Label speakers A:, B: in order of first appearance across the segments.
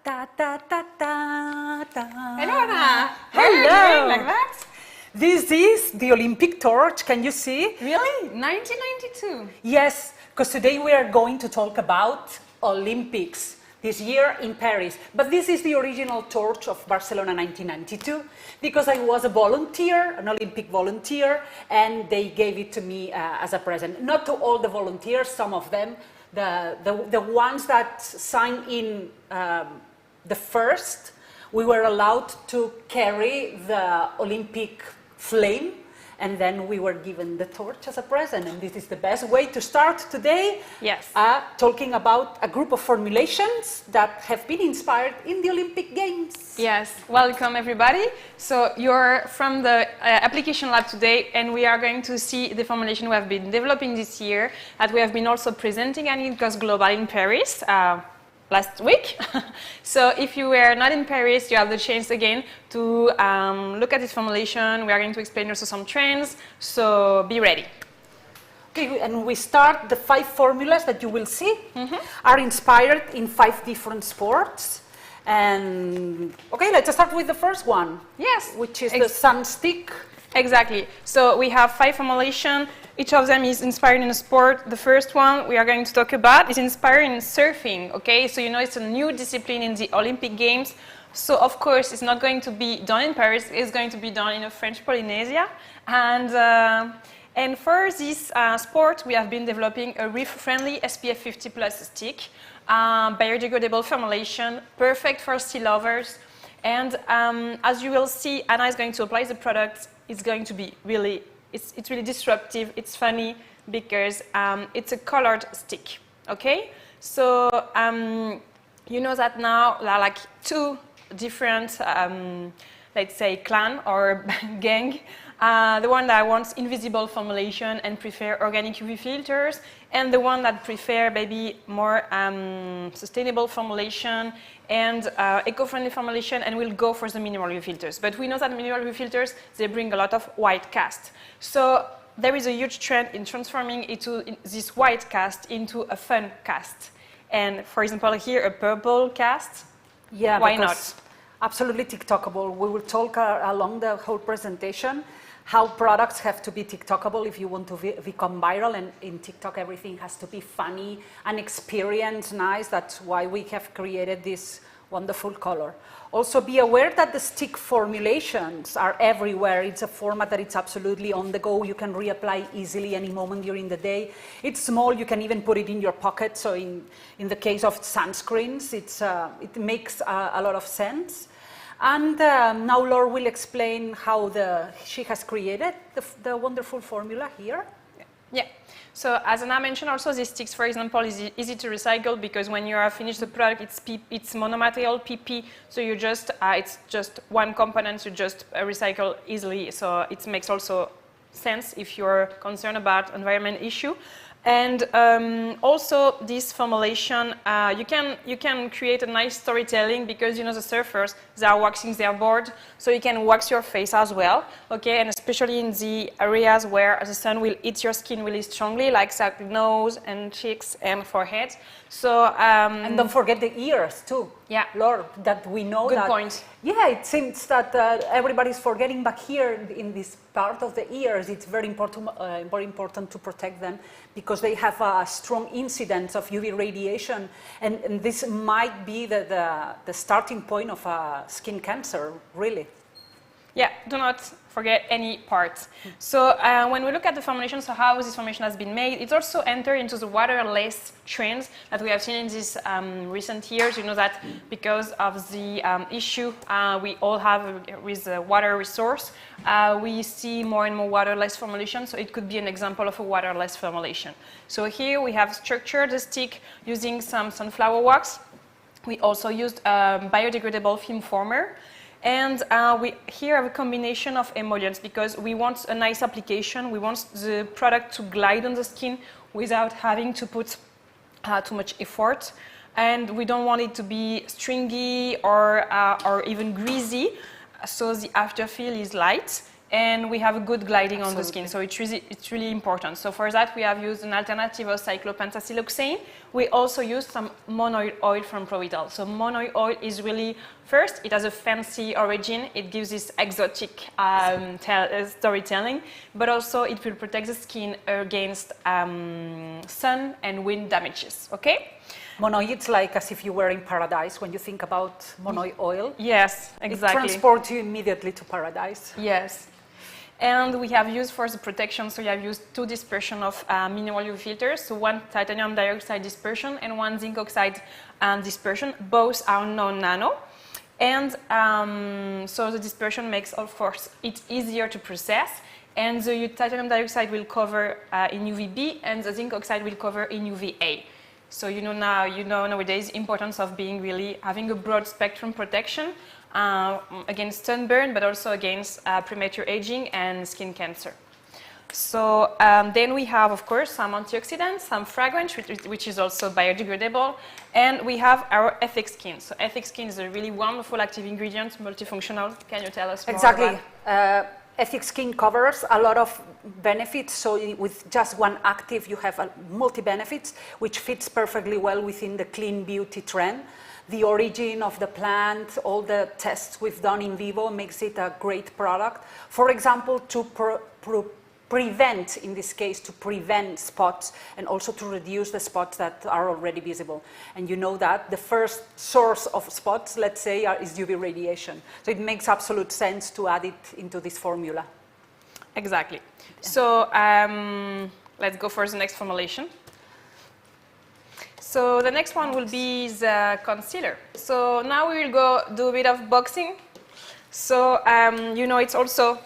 A: ta ta ta ta ta.
B: Hello, Anna.
A: Hello.
B: How are you doing like that?
A: This is the Olympic torch. Can you see?
B: Really? 1992?
A: Yes, because today we are going to talk about Olympics this year in Paris. But this is the original torch of Barcelona 1992 because I was a volunteer, an Olympic volunteer, and they gave it to me as a present. Not to all the volunteers, some of them. The ones that signed in the first, we were allowed to carry the Olympic flame, and then we were given the torch as a present. And this is the best way to start today.
B: Yes.
A: Talking about a group of formulations that have been inspired in the Olympic Games.
B: Yes, welcome everybody. So you're from the application lab today, and we are going to see the formulation we have been developing this year, that we have been also presenting at It Goes Global in Paris last week. So if you were not in Paris, you have the chance again to look at this formulation. We are going to explain also some trends, so be ready.
A: Okay, and we start, the 5 formulas that you will see are inspired in 5 different sports. And okay, let's start with the first one.
B: Yes.
A: Which is the sun stick.
B: Exactly. So we have 5 formulations. Each of them is inspired in a sport. The first one we are going to talk about is inspired in surfing. Okay, so you know it's a new discipline in the Olympic Games. So of course it's not going to be done in Paris. It's going to be done in a French Polynesia. And for this sport, we have been developing a reef-friendly SPF 50 plus stick, biodegradable formulation, perfect for sea lovers. And as you will see, Anna is going to apply the product. It's going to be really, it's really disruptive. It's funny because it's a colored stick. Okay, so you know that now there are like 2 different, let's say, clan or gang. The one that wants invisible formulation and prefer organic UV filters, and the one that prefer maybe more sustainable formulation and eco-friendly formulation and will go for the minimal UV filters. But we know that minimal UV filters, they bring a lot of white cast. So there is a huge trend in transforming this white cast into a fun cast. And for example, here a purple cast.
A: Yeah,
B: why not?
A: Absolutely TikTokable. We will talk along the whole presentation how products have to be TikTokable if you want to become viral, and in TikTok everything has to be funny and experience nice. That's why we have created this wonderful color. Also be aware that the stick formulations are everywhere. It's a format that it's absolutely on the go. You can reapply easily any moment during the day. It's small, you can even put it in your pocket. So in the case of sunscreens, it makes a lot of sense. And now Laura will explain how she has created the wonderful formula here.
B: Yeah. So as Anna mentioned, also these sticks, for example, is easy to recycle because when you are finished the product, it's monomaterial PP. So you just it's just one component. You just recycle easily. So it makes also sense if you're concerned about environment issue. And also this formulation, you can create a nice storytelling because you know the surfers, they are waxing their board, so you can wax your face as well, okay? And especially in the areas where the sun will hit your skin really strongly, like the nose and cheeks and forehead. So
A: and don't forget the ears too.
B: Yeah,
A: Laura, that we know.
B: Good point.
A: Yeah, it seems that everybody's forgetting, but here in this part of the ears, it's very important to protect them because they have a strong incidence of UV radiation, and this might be the starting point of skin cancer, really.
B: Yeah, do not forget any part. So when we look at the formulation, so how this formulation has been made, it's also entered into the waterless trends that we have seen in these recent years. You know that because of the issue we all have with the water resource, we see more and more waterless formulation, so it could be an example of a waterless formulation. So here we have structured the stick using some sunflower wax. We also used biodegradable film former. And we here have a combination of emollients because we want a nice application. We want the product to glide on the skin without having to put too much effort. And we don't want it to be stringy or even greasy. So the after feel is light. and we have a good gliding on the skin. So it's really important. So for that, we have used an alternative of cyclopentasiloxane. We also used some monoid oil from Provital. So monoid oil is really, first, it has a fancy origin. It gives this exotic storytelling, but also it will protect the skin against sun and wind damages, okay?
A: Monoid, it's like as if you were in paradise when you think about monoid oil.
B: Yes, exactly.
A: It transports you immediately to paradise.
B: Yes. And we have used for the protection, so we have used 2 dispersion of mineral UV filters, so 1 titanium dioxide dispersion and 1 zinc oxide dispersion. Both are non-nano. And so the dispersion makes, of course, it easier to process. And the titanium dioxide will cover in UVB, and the zinc oxide will cover in UVA. So you know nowadays the importance of having a broad spectrum protection against sunburn, but also against premature aging and skin cancer. So then we have, of course, some antioxidants, some fragrance, which is also biodegradable, and we have our Ethic Skin. So Ethic Skin is a really wonderful active ingredient, multifunctional. Can you tell us more
A: Exactly.
B: about
A: Ethic Skin covers a lot of benefits, so with just one active you have multi-benefits, which fits perfectly well within the clean beauty trend. The origin of the plant, all the tests we've done in vivo makes it a great product. For example, to prevent, in this case, to prevent spots and also to reduce the spots that are already visible. And you know that the first source of spots, let's say, is UV radiation. So it makes absolute sense to add it into this formula.
B: Exactly. So let's go for the next formulation. So the next one will be the concealer. So now we will go do a bit of boxing. So you know, it's also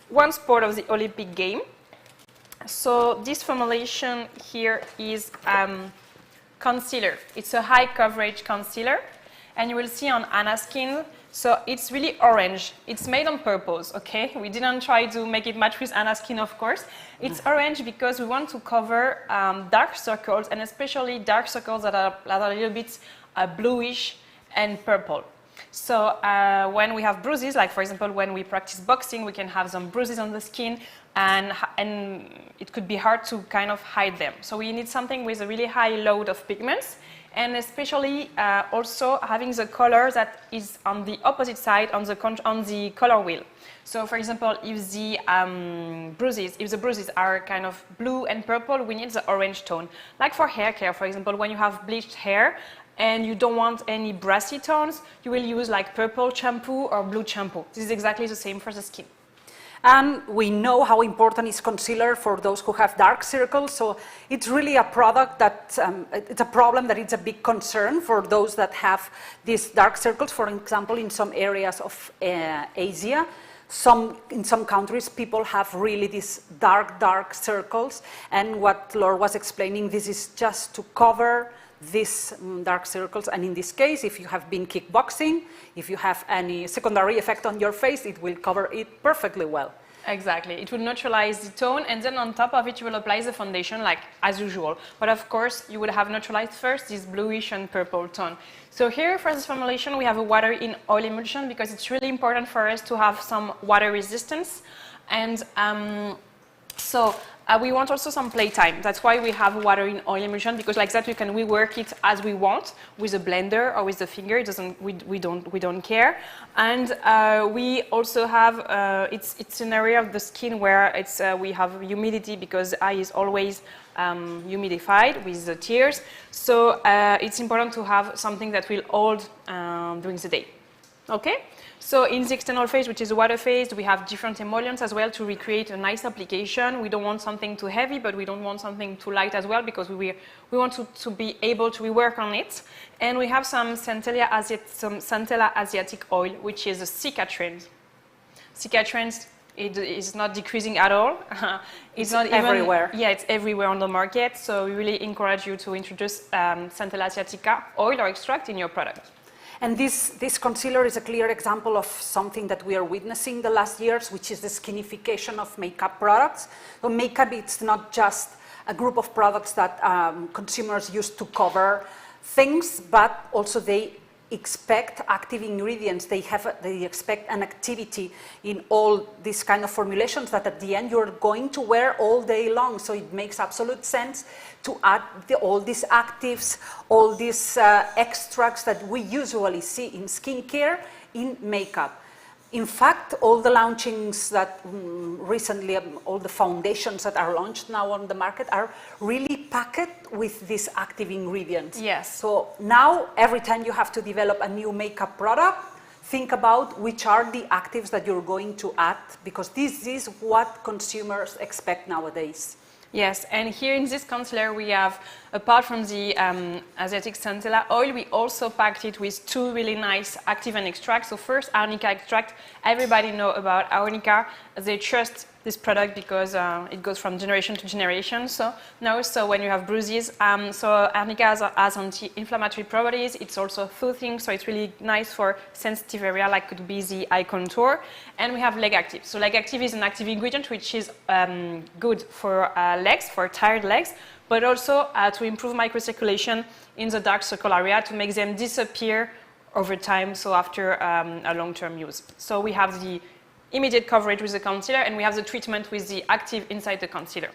B: one sport of the Olympic game. So this formulation here is concealer. It's a high coverage concealer, and you will see on Anna's skin. So it's really orange. It's made on purpose, okay? We didn't try to make it match with Anna's skin, of course. It's orange because we want to cover dark circles, and especially dark circles that are a little bit bluish and purple. So when we have bruises, like for example, when we practice boxing, we can have some bruises on the skin, and it could be hard to kind of hide them. So we need something with a really high load of pigments, and especially also having the color that is on the opposite side on the color wheel. So for example, if the bruises are kind of blue and purple, we need the orange tone. Like for hair care, for example, when you have bleached hair, and you don't want any brassy tones, you will use like purple shampoo or blue shampoo. This is exactly the same for the skin.
A: And we know how important is concealer for those who have dark circles. So it's really a product that, it's a problem that it's a big concern for those that have these dark circles. For example, in some areas of Asia, in some countries, people have really these dark circles. And what Laure was explaining, this is just to cover these dark circles, and in this case, if you have been kickboxing, if you have any secondary effect on your face, it will cover it perfectly well.
B: Exactly. It will neutralize the tone, and then on top of it, you will apply the foundation like as usual. But of course, you would have neutralized first this bluish and purple tone. So here for this formulation, we have a water in oil emulsion because it's really important for us to have some water resistance. And we want also some playtime. That's why we have water in oil emulsion, because like that we can rework it as we want with a blender or with the finger. It doesn't. We don't care. And we also have it's an area of the skin where we have humidity because the eye is always humidified with the tears. So it's important to have something that will hold during the day. Okay. So in the external phase, which is the water phase, we have different emollients as well to recreate a nice application. We don't want something too heavy, but we don't want something too light as well, because we want to be able to rework on it. And we have some Centella Asiatic oil, which is a cicatrend. Cicatrend, it is not decreasing at all. It's not
A: everywhere.
B: Yeah, it's everywhere on the market. So we really encourage you to introduce Centella Asiatica oil or extract in your product.
A: And this concealer is a clear example of something that we are witnessing the last years, which is the skinification of makeup products. So makeup, it's not just a group of products that consumers use to cover things, but also they expect active ingredients. They expect an activity in all these kind of formulations that at the end you're going to wear all day long. So it makes absolute sense to add all these actives, all these extracts that we usually see in skincare, in makeup. In fact, all the launchings that recently, all the foundations that are launched now on the market are really packed with these active ingredients.
B: Yes.
A: So now, every time you have to develop a new makeup product, think about which are the actives that you're going to add, because this is what consumers expect nowadays.
B: Yes, and here in this concealer we have, apart from the Asiatic Centella oil, we also packed it with 2 really nice active and extracts. So first, arnica extract. Everybody know about arnica. They trust this product because it goes from generation to generation. So when you have bruises, so arnica has anti-inflammatory properties. It's also soothing, so it's really nice for sensitive area like could be the eye contour. And we have leg active. So leg active is an active ingredient which is good for legs, for tired legs, but also to improve microcirculation in the dark circle area, to make them disappear over time, so after a long-term use. So we have the immediate coverage with the concealer, and we have the treatment with the active inside the concealer.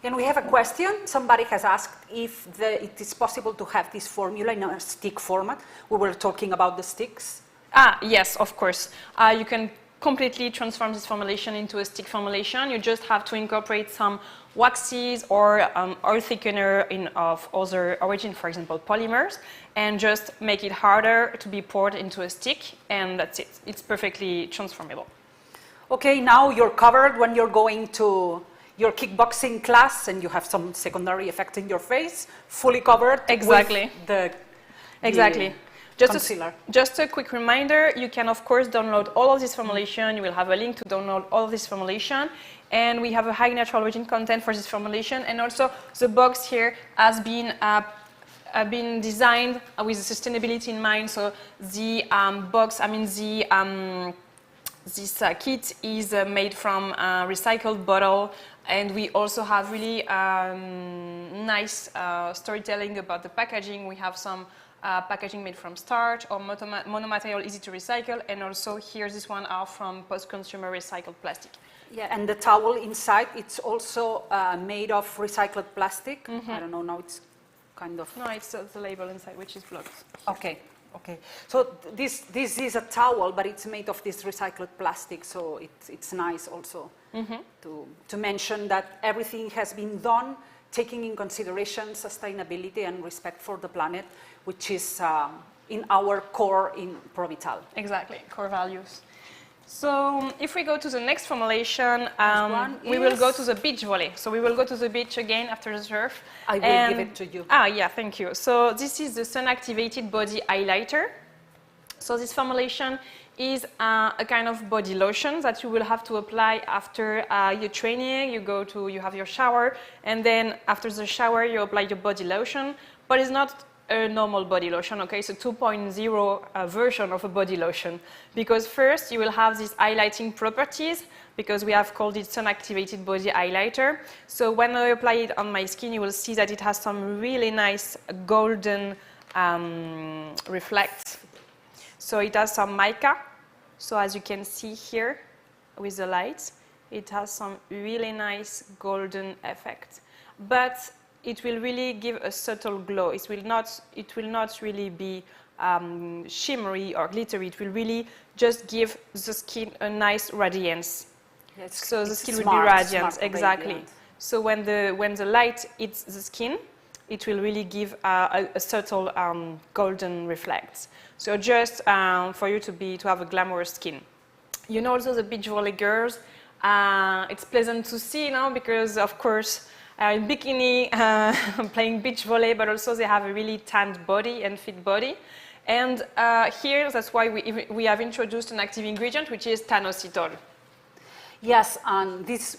A: And we have a question. Somebody has asked if it is possible to have this formula in a stick format. We were talking about the sticks.
B: Yes, of course. You can completely transform this formulation into a stick formulation. You just have to incorporate some waxes or oil thickener of other origin, for example, polymers, and just make it harder to be poured into a stick, and that's it. It's perfectly transformable.
A: Okay, now you're covered when you're going to your kickboxing class and you have some secondary effect in your face, fully covered.
B: Exactly.
A: With
B: exactly.
A: Concealer.
B: Just a quick reminder, you can of course download all of this formulation. You will have a link to download all of this formulation. And we have a high natural origin content for this formulation. And also the box here has been designed with sustainability in mind. So the box, this kit is made from a recycled bottle, and we also have really nice storytelling about the packaging. We have some packaging made from starch or monomaterial, easy to recycle, and also here this one are from post-consumer recycled plastic.
A: Yeah, and the towel inside, it's also made of recycled plastic. Mm-hmm. I don't know, now it's kind of...
B: No, it's the label inside, which is blocked.
A: Okay. Okay, so this is a towel, but it's made of this recycled plastic, so it's nice also to mention that everything has been done taking in consideration sustainability and respect for the planet, which is in our core in Provital.
B: Exactly, core values. So if we go to the next formulation, we will go to the beach volley. So we will go to the beach again after the surf.
A: I will give it to you.
B: Yeah, thank you. So this is the sun-activated body highlighter. So this formulation is a kind of body lotion that you will have to apply after your training. You have your shower, and then after the shower you apply your body lotion. But it's not a normal body lotion, okay? It's a 2.0 version of a body lotion, because first you will have these highlighting properties, because we have called it sun-activated body highlighter. So when I apply it on my skin, you will see that it has some really nice golden reflect. So it has some mica. So as you can see here with the light, it has some really nice golden effect. But it will really give a subtle glow. It will not really be shimmery or glittery. It will really just give the skin a nice radiance. Yes, so the skin will be radiant, exactly. Radiant. So when the light hits the skin, it will really give a subtle golden reflect. So just for you to have a glamorous skin. You know, also the beach volley girls, it's pleasant to see now because of course in bikini playing beach volley, but also they have a really tanned body and fit body. And here, that's why we have introduced an active ingredient, which is tannocitol.
A: Yes, and this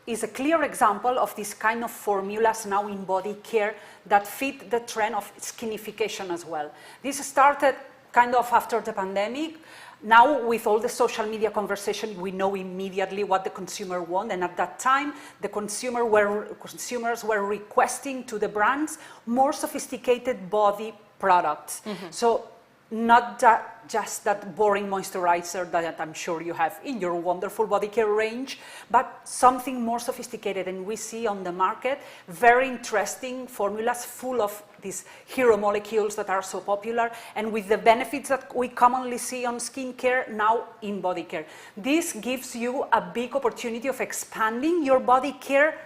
A: is a clear example of this kind of formulas now in body care that fit the trend of skinification as well. This started kind of after the pandemic. Now, with all the social media conversation, we know immediately what the consumer wants, and at that time, the consumers were requesting to the brands more sophisticated body products. Mm-hmm. So not just that boring moisturizer that I'm sure you have in your wonderful body care range, but something more sophisticated. And we see on the market very interesting formulas full of these hero molecules that are so popular, and with the benefits that we commonly see on skincare, now in body care. This gives you a big opportunity of expanding your body care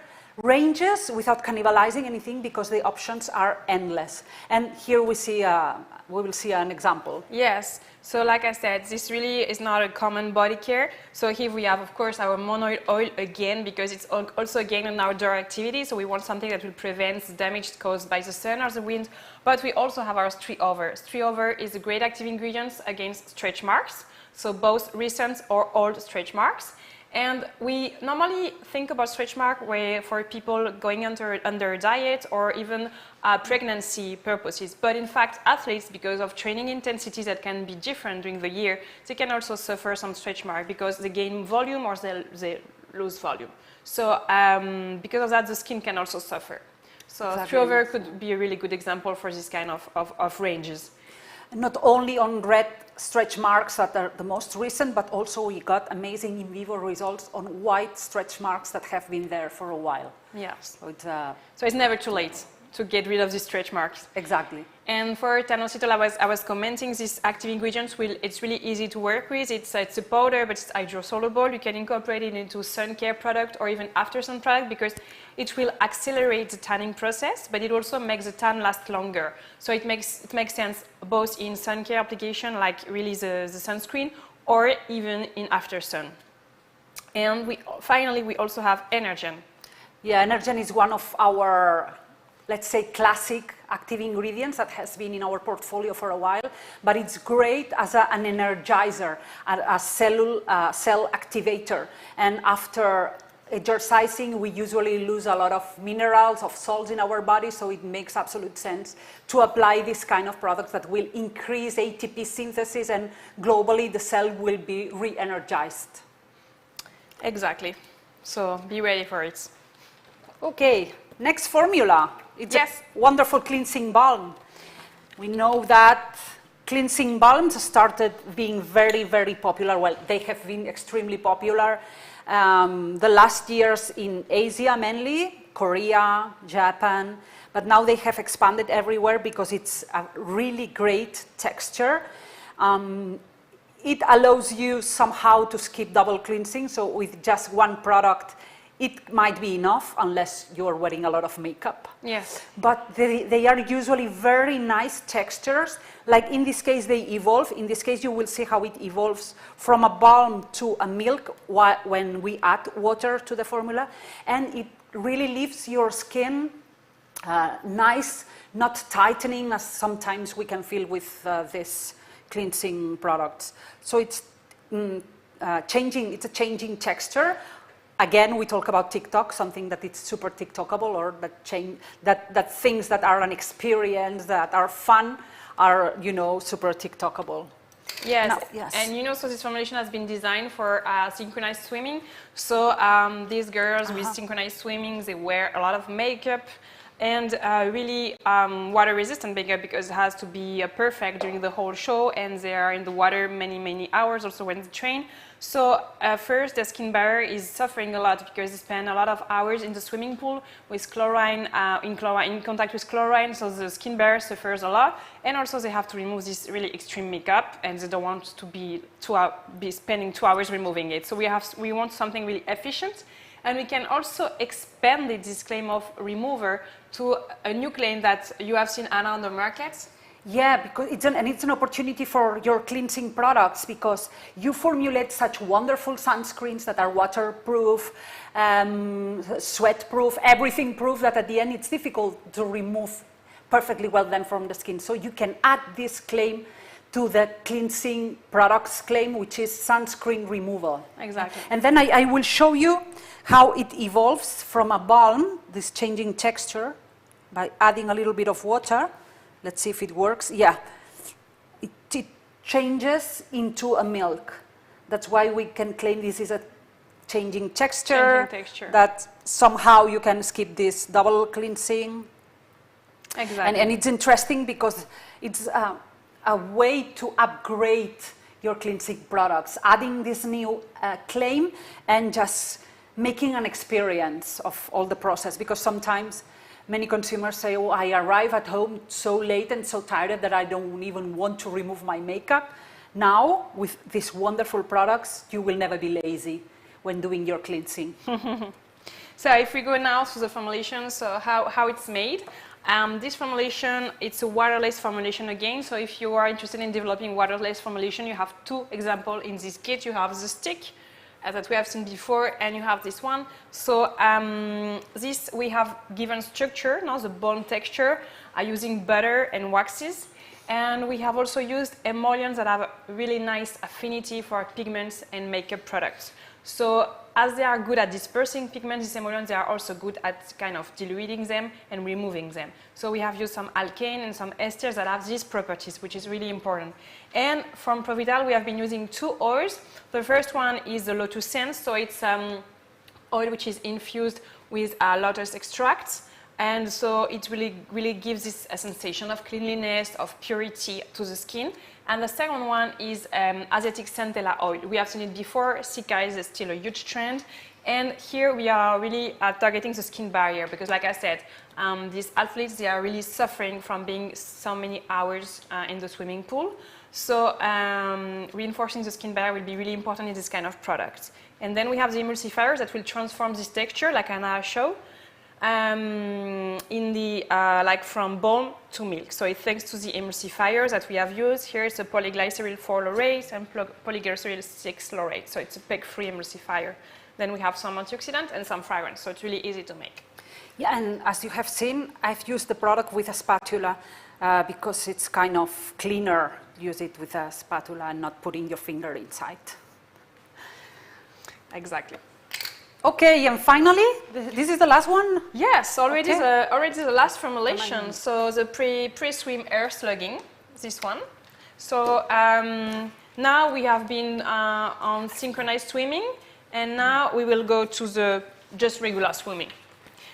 A: ranges without cannibalizing anything, because the options are endless. And here we see we will see an example.
B: Yes, so like I said, this really is not a common body care. So here we have, of course, our monoid oil again, because it's also again an outdoor activity, so we want something that will prevent damage caused by the sun or the wind. But we also have our Stretch Over. Stretch Over is a great active ingredient against stretch marks, so both recent or old stretch marks. And we normally think about stretch mark where for people going under diet or even pregnancy purposes. But in fact, athletes, because of training intensities that can be different during the year, they can also suffer some stretch mark because they gain volume or they lose volume. So because of that, the skin can also suffer. So
A: exactly.
B: Stretch Over could be a really good example for this kind of ranges.
A: Not only on red stretch marks that are the most recent, but also we got amazing in vivo results on white stretch marks that have been there for a while.
B: Yes.
A: So
B: it's never too late to get rid of these stretch marks.
A: Exactly.
B: And for inositol, I was commenting, these active ingredients, it's really easy to work with. It's a powder, but it's hydrosoluble. You can incorporate it into sun care product or even after sun product, because it will accelerate the tanning process, but it also makes the tan last longer. So it makes sense both in sun care application, like really the sunscreen, or even in after sun. And finally, we also have Energen.
A: Yeah, Energen is one of our, let's say, classic active ingredients that has been in our portfolio for a while, but it's great as an energizer, a cell activator. And after exercising, we usually lose a lot of minerals, of salts in our body, so it makes absolute sense to apply this kind of products that will increase ATP synthesis, and globally the cell will be re-energized.
B: Exactly. So be ready for it.
A: Okay, next formula. It's
B: yes.
A: a wonderful cleansing balm. We know that cleansing balms started being very, very popular. Well, they have been extremely popular the last years in Asia mainly, Korea, Japan, but now they have expanded everywhere because it's a really great texture. It allows you somehow to skip double cleansing, so with just one product it might be enough unless you're wearing a lot of makeup.
B: Yes.
A: But they are usually very nice textures. Like in this case, they evolve. In this case, you will see how it evolves from a balm to a milk when we add water to the formula. And it really leaves your skin nice, not tightening as sometimes we can feel with this cleansing products. So it's changing. It's a changing texture. Again, we talk about TikTok, something that it's super TikTokable, or that things that are an experience, that are fun, are, you know, super TikTokable.
B: Yes.
A: Now, yes.
B: And so this formulation has been designed for synchronized swimming. So these girls with synchronized swimming, they wear a lot of makeup and really water resistant makeup, because it has to be perfect during the whole show, and they are in the water many, many hours also when they train. So first, the skin barrier is suffering a lot because they spend a lot of hours in the swimming pool with chlorine, in contact with chlorine, so the skin barrier suffers a lot. And also they have to remove this really extreme makeup, and they don't want to be spending 2 hours removing it. So we want something really efficient. And we can also expand this claim of remover to a new claim that you have seen, Anna, on the market.
A: Yeah, because it's an opportunity for your cleansing products, because you formulate such wonderful sunscreens that are waterproof, sweat-proof, everything-proof, that at the end it's difficult to remove perfectly well then from the skin. So you can add this claim to the cleansing products claim, which is sunscreen removal.
B: Exactly.
A: And then I will show you how it evolves from a balm, this changing texture, by adding a little bit of water. Let's see if it works. Yeah, it changes into a milk. That's why we can claim this is a changing texture. That somehow you can skip this double cleansing.
B: Exactly.
A: And it's interesting because it's a way to upgrade your cleansing products, adding this new claim and just making an experience of all the process. Because sometimes many consumers say, oh, I arrive at home so late and so tired that I don't even want to remove my makeup. Now, with these wonderful products, you will never be lazy when doing your cleansing.
B: So if we go now to the formulation, so how it's made. This formulation, it's a waterless formulation again. So if you are interested in developing waterless formulation, you have two examples in this kit. You have the stick that we have seen before, and you have this one. So this we have given structure, now the bone texture, using butter and waxes. And we have also used emollients that have a really nice affinity for pigments and makeup products. So as they are good at dispersing pigments, these emollients, they are also good at kind of diluting them and removing them. So we have used some alkane and some esters that have these properties, which is really important. And from Provital, we have been using two oils. The first one is the lotus scent, so it's oil which is infused with lotus extracts. And so it really gives this a sensation of cleanliness, of purity to the skin. And the second one is Asiatic centella oil. We have seen it before. Sika is still a huge trend. And here we are really targeting the skin barrier because, like I said, these athletes, they are really suffering from being so many hours in the swimming pool. So reinforcing the skin barrier will be really important in this kind of product. And then we have the emulsifiers that will transform this texture, like Anna showed. In the like from balm to milk. So it's thanks to the emulsifiers that we have used. Here it's a polyglyceryl 4-laurate and polyglyceryl 6-laurate. So it's a PEG-free emulsifier. Then we have some antioxidant and some fragrance. So it's really easy to make.
A: Yeah, and as you have seen, I've used the product with a spatula because it's kind of cleaner. Use it with a spatula and not putting your finger inside.
B: Exactly.
A: Okay, and finally, this is the last one?
B: Yes, already the last formulation. So the pre-swim air slugging, this one. So now we have been on synchronized swimming, and now we will go to the just regular swimming.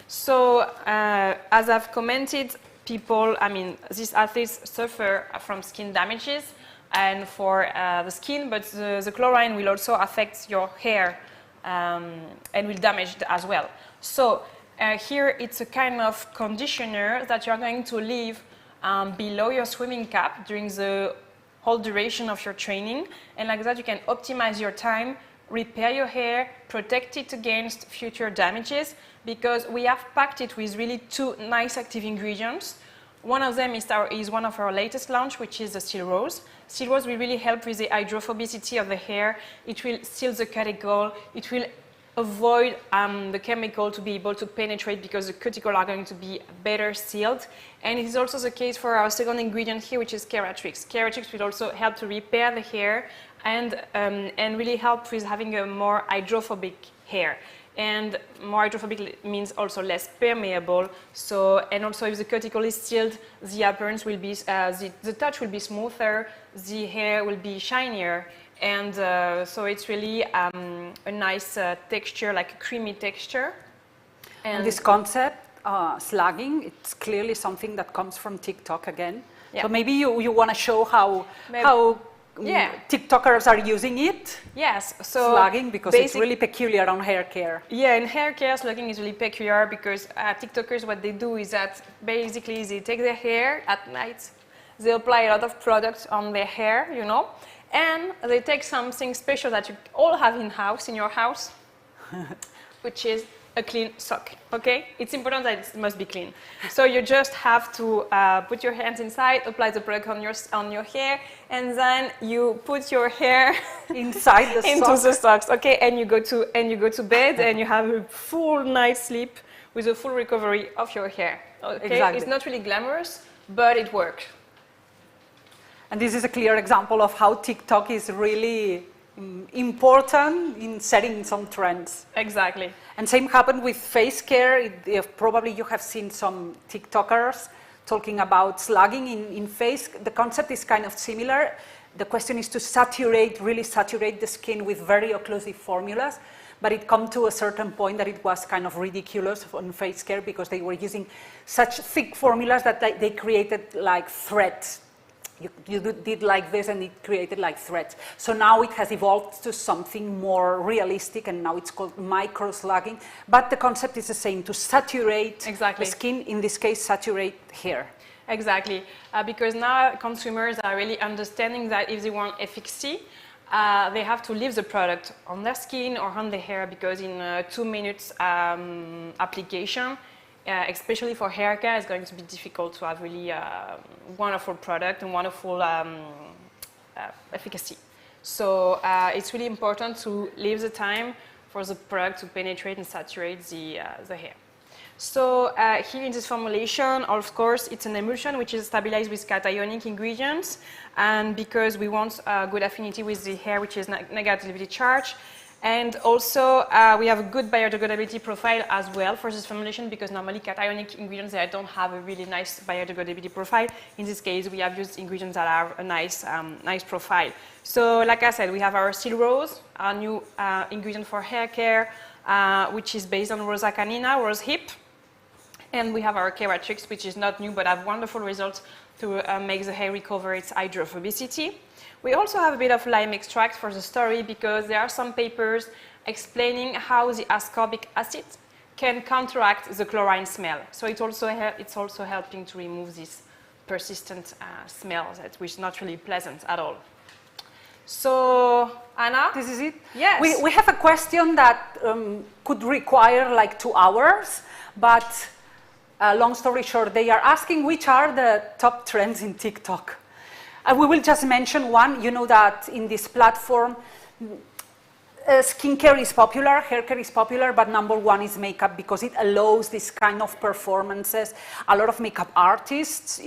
B: So as I've commented, these athletes suffer from skin damages and for the skin, but the chlorine will also affect your hair. And will damage it as well. So here it's a kind of conditioner that you're going to leave below your swimming cap during the whole duration of your training. And like that you can optimize your time, repair your hair, protect it against future damages, because we have packed it with really two nice active ingredients. One of them is one of our latest launch, which is the Steel Rose. Steel Rose will really help with the hydrophobicity of the hair. It will seal the cuticle. It will avoid the chemical to be able to penetrate because the cuticle are going to be better sealed. And it is also the case for our second ingredient here, which is Keratrix. Keratrix will also help to repair the hair and really help with having a more hydrophobic hair. And more hydrophobic means also less permeable. So, and also if the cuticle is sealed, the appearance will be, the touch will be smoother, the hair will be shinier, and so it's really a nice texture, like a creamy texture. And
A: this concept, slugging, it's clearly something that comes from TikTok again. Yeah. So maybe you want to show how TikTokers are using it.
B: Yes, so
A: slugging, because it's really peculiar on hair care.
B: Yeah, in hair care, slugging is really peculiar because TikTokers, what they do is that basically they take their hair at night, they apply a lot of products on their hair, you know, and they take something special that you all have in your house, which is a clean sock, okay? It's important that it must be clean. So you just have to put your hands inside, apply the product on your hair, and then you put your hair
A: inside the
B: into the socks, okay? And you go to bed and you have a full night's sleep with a full recovery of your hair. Okay? Exactly. It's not really glamorous, but it works.
A: And this is a clear example of how TikTok is really important in setting some trends.
B: Exactly.
A: And same happened with face care. Probably you have seen some TikTokers talking about slugging in face. The concept is kind of similar. The question is to really saturate the skin with very occlusive formulas. But it come to a certain point that it was kind of ridiculous on face care because they were using such thick formulas that they created like threads did like this and it created like threads. So now it has evolved to something more realistic, and now it's called micro slugging. But the concept is the same, to saturate the skin, in this case, saturate hair.
B: Exactly, because now consumers are really understanding that if they want efficacy, they have to leave the product on their skin or on the hair, because in 2 minutes application, especially for hair care, it's going to be difficult to have really wonderful product and wonderful efficacy. So it's really important to leave the time for the product to penetrate and saturate the hair. So here in this formulation, of course, it's an emulsion which is stabilized with cationic ingredients, and because we want good affinity with the hair, which is negatively charged. And also, we have a good biodegradability profile as well for this formulation, because normally cationic ingredients, they don't have a really nice biodegradability profile. In this case, we have used ingredients that have a nice, nice profile. So, like I said, we have our Seal Rose, our new ingredient for hair care, which is based on Rosa canina, rose hip. And we have our Keratrix, which is not new, but have wonderful results to make the hair recover its hydrophobicity. We also have a bit of lime extract for the story, because there are some papers explaining how the ascorbic acid can counteract the chlorine smell. So it's also helping to remove this persistent smell, which is not really pleasant at all. So, Anna?
A: This is it?
B: Yes.
A: We have a question that could require like 2 hours, but long story short, they are asking which are the top trends in TikTok. We will just mention one. You know that in this platform, skincare is popular, hair care is popular, but #1 is makeup, because it allows this kind of performances. A lot of makeup artists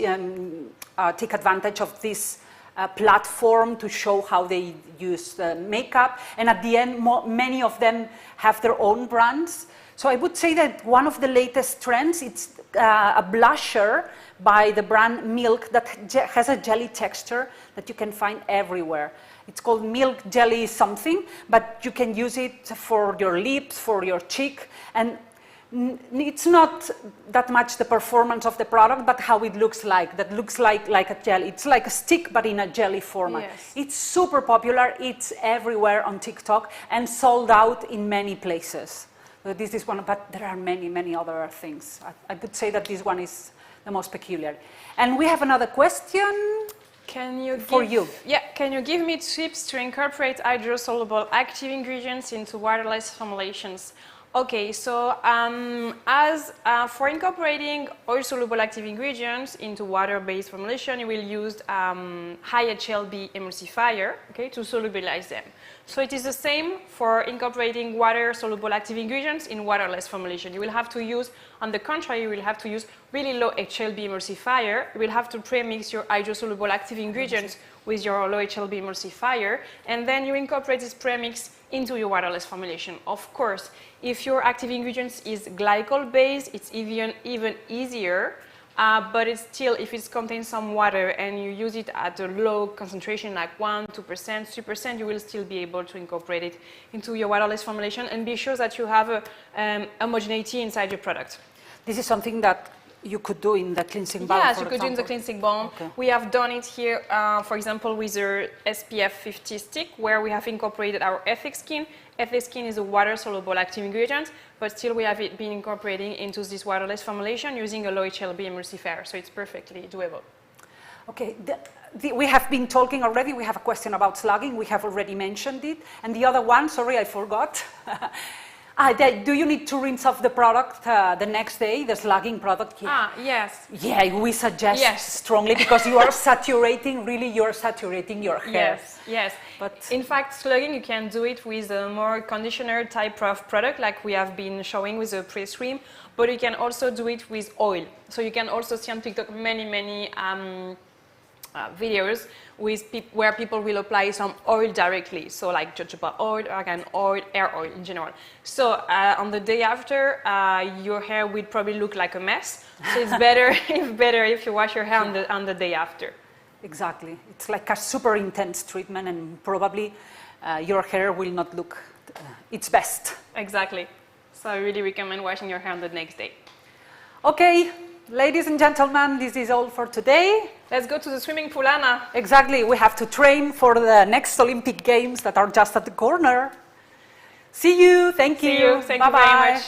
A: take advantage of this platform to show how they use makeup, and at the end, many of them have their own brands. So I would say that one of the latest trends, it's a blusher by the brand Milk that has a jelly texture that you can find everywhere. It's called Milk Jelly something, but you can use it for your lips, for your cheek, and it's not that much the performance of the product, but how it looks like. That looks like a jelly. It's like a stick, but in a jelly format.
B: Yes.
A: It's super popular. It's everywhere on TikTok and sold out in many places. So this is one, but there are many, many other things. I would say that this one is the most peculiar. And we have another question for you.
B: Yeah, can you give me tips to incorporate hydrosoluble active ingredients into waterless formulations? Okay, so for incorporating oil-soluble active ingredients into water-based formulation, you will use high HLB emulsifier, okay, to solubilize them. So it is the same for incorporating water-soluble active ingredients in waterless formulation. You will have to use, on the contrary, you will have to use really low HLB emulsifier. You will have to pre-mix your hydrosoluble active ingredients with your low HLB emulsifier, and then you incorporate this premix into your waterless formulation. Of course, if your active ingredients is glycol-based, it's even easier, but it's still, if it contains some water and you use it at a low concentration, like 1%, 2%, 3%, you will still be able to incorporate it into your waterless formulation, and be sure that you have a homogeneity inside your product.
A: This is something that you could do in the cleansing balm.
B: Yes, you could do in the cleansing balm.
A: Okay.
B: We have done it here, for example, with our SPF 50 stick, where we have incorporated our Ethic Skin. Ethic Skin is a water-soluble active ingredient, but still we have it been incorporating into this waterless formulation using a low HLB emulsifier, so it's perfectly doable. Okay,
A: we have been talking already. We have a question about slugging. We have already mentioned it. And the other one, sorry, I forgot. Do you need to rinse off the product the next day, the slugging product?
B: Yeah. Yes.
A: Yeah, we suggest strongly, because you are saturating, really you're saturating your hair.
B: Yes. But in fact, slugging, you can do it with a more conditioner type of product, like we have been showing with the pre-cream, but you can also do it with oil. So you can also see on TikTok many videos where people will apply some oil directly, so like jojoba oil, argan oil, hair oil in general. So on the day after, your hair will probably look like a mess. So it's better if you wash your hair on the day after.
A: Exactly. It's like a super intense treatment, and probably your hair will not look its best.
B: Exactly. So I really recommend washing your hair on the next day.
A: Okay. Ladies and gentlemen, this is all for today.
B: Let's go to the swimming pool, Anna.
A: Exactly, we have to train for the next Olympic Games that are just at the corner. See you, thank you.
B: See you, thank you very much.